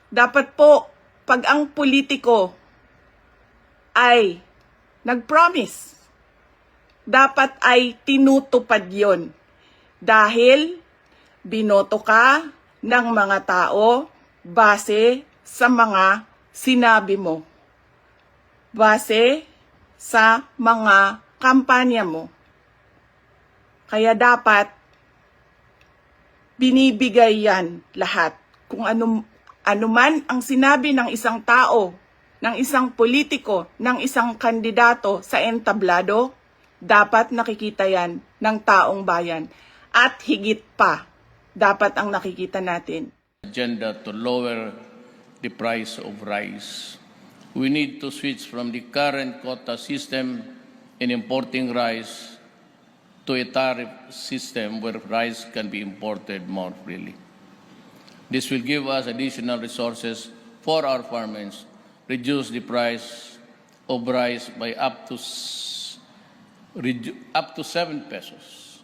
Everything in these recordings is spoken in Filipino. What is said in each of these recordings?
Dapat po, pag ang politiko ay nag-promise, dapat ay tinutupad yon. Dahil binoto ka ng mga tao base sa mga sinabi mo. Base sa mga kampanya mo. Kaya dapat binibigay yan lahat. Kung ano man ang sinabi ng isang tao, ng isang politiko, ng isang kandidato sa entablado, dapat nakikita yan ng taong bayan. At higit pa, dapat ang nakikita natin. Agenda to lower the price of rice. We need to switch from the current quota system in importing rice to a tariff system where rice can be imported more freely. This will give us additional resources for our farmers, reduce the price of rice by up to 7 pesos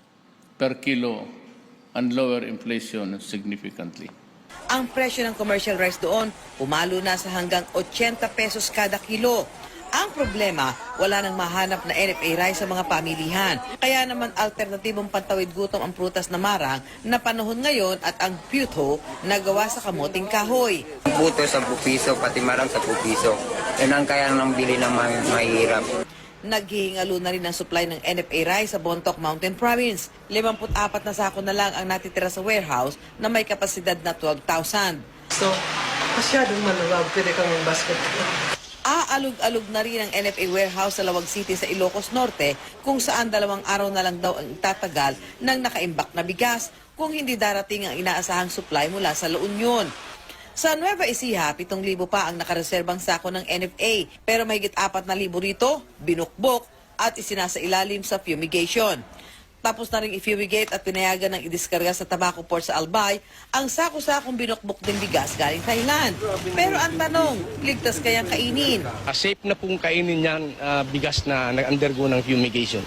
per kilo and lower inflation significantly. Ang presyo ng commercial rice doon, umalo na sa hanggang 80 pesos kada kilo. Ang problema, wala nang mahanap na NFA rice sa mga pamilihan. Kaya naman alternatibong pantawid gutom ang prutas na marang na panahon ngayon at ang pyuto na gawa sa kamuting kahoy. Buto 10 piso, pati marang 10 piso. Yan ang kaya nang bili ng mahirap. Naghihingalo na rin ang supply ng NFA rice sa Bontoc Mountain Province. 54 na sako na lang ang natitira sa warehouse na may kapasidad na 12,000. So, masyadong maluwag, pwede kang basket. Aalog-alog na rin ang NFA warehouse sa Lawag City sa Ilocos Norte kung saan 2 araw na lang daw ang itatagal ng nakaimbak na bigas kung hindi darating ang inaasahang supply mula sa La Union. Sa Nueva Ecija, 7,000 pa ang nakareserbang sako ng NFA pero mahigit 4,000 rito, binukbok at isinasa ilalim sa fumigation. Tapos na rin i-fumigate at pinayagan ng idiskarga sa Tabaco Port sa Albay ang sako-sakong binukbok din bigas galing Thailand. Pero ang tanong, ligtas kayang kainin? Safe na pong kainin yan bigas na nag-undergo ng fumigation.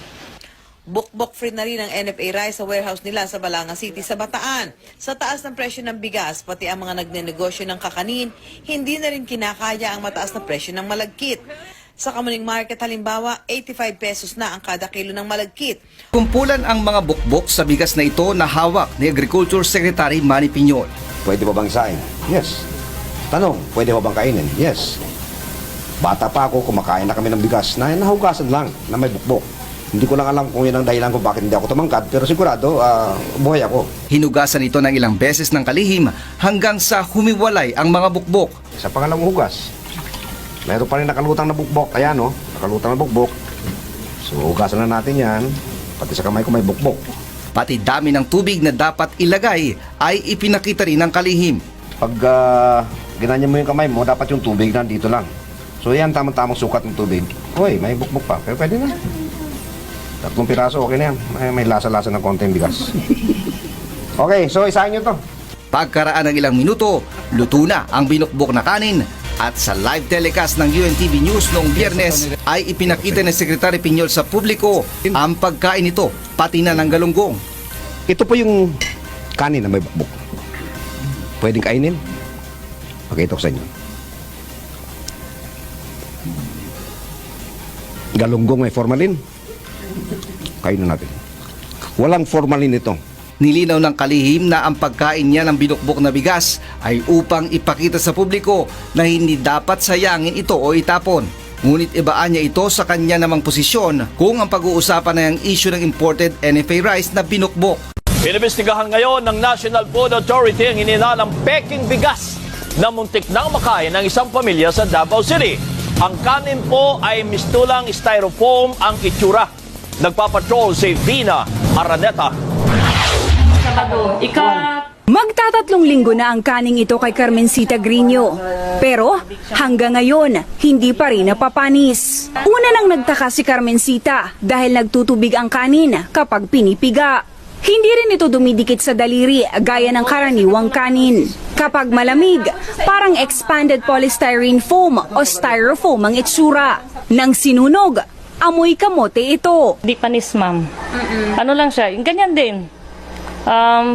Bukbok free na rin ang NFA rice sa warehouse nila sa Balanga City sa Bataan. Sa taas ng presyo ng bigas, pati ang mga nagnenegosyo ng kakanin, hindi na rin kinakaya ang mataas na presyo ng malagkit. Sa Kamuning Market halimbawa, 85 pesos na ang kada kilo ng malagkit. Kumpulan ang mga bukbok sa bigas na ito na hawak ni Agriculture Secretary Manny Piñol. Pwede ba bang sain? Yes. Tanong, pwede ba bang kainin? Yes. Bata pa ako, kumakain na kami ng bigas na nahugasan lang na may bukbok. Hindi ko lang alam kung yun ang dahilan kung bakit hindi ako tumangkad, pero sigurado, buhay ako. Hinugasan ito ng ilang beses ng kalihim hanggang sa humiwalay ang mga bukbok. Sa pangalawang hugas, mayroon pa rin nakalutang na bukbok. Ayan, no? Nakalutang na bukbok. So, hugasan na natin yan. Pati sa kamay ko may bukbok. Pati dami ng tubig na dapat ilagay ay ipinakita rin ng kalihim. Pag ginanya mo yung kamay mo, dapat yung tubig nandito lang. So, yan, tamang-tamang sukat ng tubig. Hoy, may bukbok pa. Pero pwede na. 3 piraso, okay na yan. May lasa-lasa ng konting bigas. Okay, so isahin nyo to. Pagkaraan ng ilang minuto, luto na ang binukbok na kanin. At sa live telecast ng UNTV News noong Biyernes ay ipinakita ni Secretary Piñol sa publiko ang pagkain nito, pati na ng galunggong. Ito po yung kanin na may bukbok. Pwedeng kainin. Pakita ko sa inyo. Galunggong may formalin. Kainin natin. Walang formalin ito. Nilinaw ng kalihim na ang pagkain niya ng binukbok na bigas ay upang ipakita sa publiko na hindi dapat sayangin ito o itapon. Ngunit ibaan niya ito sa kanya namang posisyon kung ang pag-uusapan na ang issue ng imported NFA rice na binukbok. Inimbestigahan ngayon ng National Food Authority ang ininalang peking bigas na muntik nang makain ng isang pamilya sa Davao City. Ang kanin po ay mistulang styrofoam ang itsura. Nagpapatrol si Vina Araneta. Magtatatlong linggo na ang kaning ito kay Carmencita Grino. Pero hanggang ngayon, hindi pa rin napapanis. Una nang nagtaka si Carmencita dahil nagtutubig ang kanin kapag pinipiga. Hindi rin ito dumidikit sa daliri gaya ng karaniwang kanin. Kapag malamig, parang expanded polystyrene foam o styrofoam ang itsura. Nang sinunog, amoy kamote ito. Di panis, ma'am. Ano lang siya, yung ganyan din.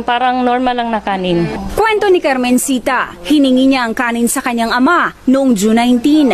parang normal lang na kanin. Kwento ni Carmencita, hiningi niya ang kanin sa kanyang ama noong June 19.